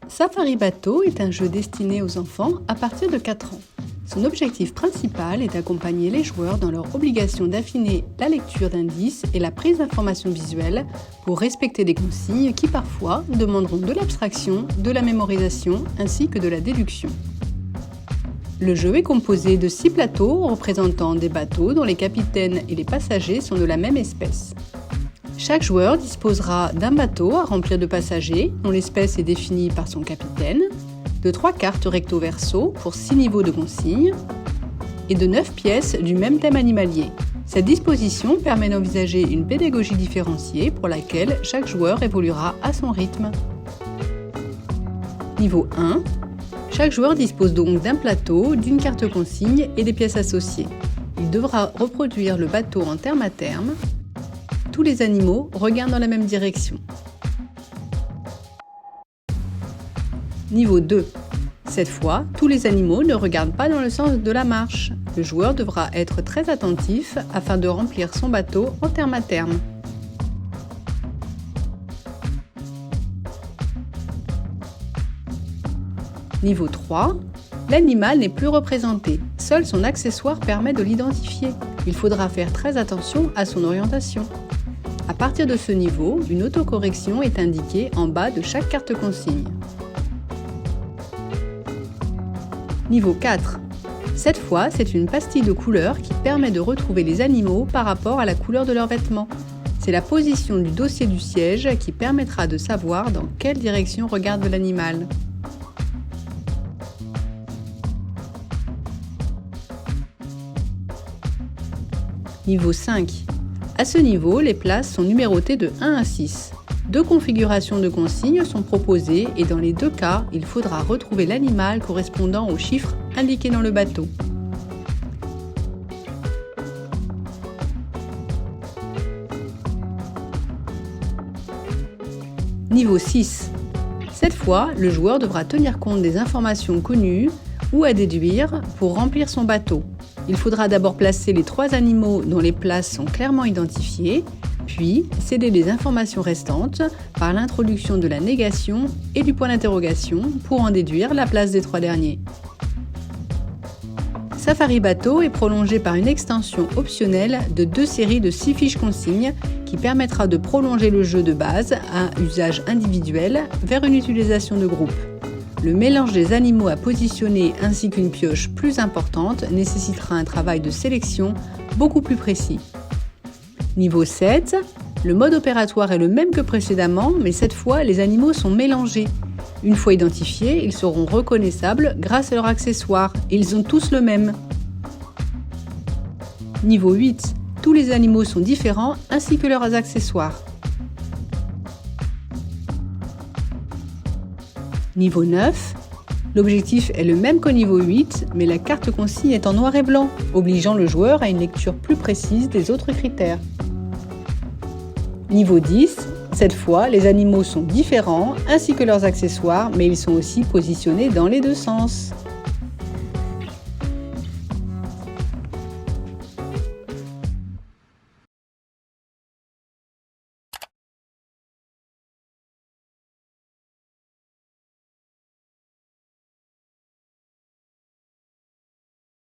Safari Bateau est un jeu destiné aux enfants à partir de 4 ans. Son objectif principal est d'accompagner les joueurs dans leur obligation d'affiner la lecture d'indices et la prise d'informations visuelles pour respecter des consignes qui parfois demanderont de l'abstraction, de la mémorisation ainsi que de la déduction. Le jeu est composé de 6 plateaux représentant des bateaux dont les capitaines et les passagers sont de la même espèce. Chaque joueur disposera d'un bateau à remplir de passagers dont l'espèce est définie par son capitaine, de 3 cartes recto-verso pour 6 niveaux de consignes et de 9 pièces du même thème animalier. Cette disposition permet d'envisager une pédagogie différenciée pour laquelle chaque joueur évoluera à son rythme. Niveau 1. Chaque joueur dispose donc d'un plateau, d'une carte consigne et des pièces associées. Il devra reproduire le bateau en terme à terme. Tous les animaux regardent dans la même direction. Niveau 2. Cette fois, tous les animaux ne regardent pas dans le sens de la marche. Le joueur devra être très attentif afin de remplir son bateau en terme à terme. Niveau 3. L'animal n'est plus représenté. Seul son accessoire permet de l'identifier. Il faudra faire très attention à son orientation. À partir de ce niveau, une autocorrection est indiquée en bas de chaque carte consigne. Niveau 4. Cette fois, c'est une pastille de couleur qui permet de retrouver les animaux par rapport à la couleur de leurs vêtements. C'est la position du dossier du siège qui permettra de savoir dans quelle direction regarde l'animal. Niveau 5. À ce niveau, les places sont numérotées de 1 à 6. 2 configurations de consignes sont proposées et dans les 2 cas, il faudra retrouver l'animal correspondant au chiffre indiqué dans le bateau. Niveau 6. Cette fois, le joueur devra tenir compte des informations connues ou à déduire pour remplir son bateau. Il faudra d'abord placer les 3 animaux dont les places sont clairement identifiées, puis céder les informations restantes par l'introduction de la négation et du point d'interrogation pour en déduire la place des 3 derniers. Safari Bateau est prolongé par une extension optionnelle de 2 séries de 6 fiches consignes qui permettra de prolonger le jeu de base à usage individuel vers une utilisation de groupe. Le mélange des animaux à positionner ainsi qu'une pioche plus importante nécessitera un travail de sélection beaucoup plus précis. Niveau 7, le mode opératoire est le même que précédemment, mais cette fois les animaux sont mélangés. Une fois identifiés, ils seront reconnaissables grâce à leurs accessoires, et ils ont tous le même. Niveau 8, tous les animaux sont différents ainsi que leurs accessoires. Niveau 9, l'objectif est le même qu'au niveau 8, mais la carte consigne est en noir et blanc, obligeant le joueur à une lecture plus précise des autres critères. Niveau 10, cette fois, les animaux sont différents ainsi que leurs accessoires, mais ils sont aussi positionnés dans les 2 sens.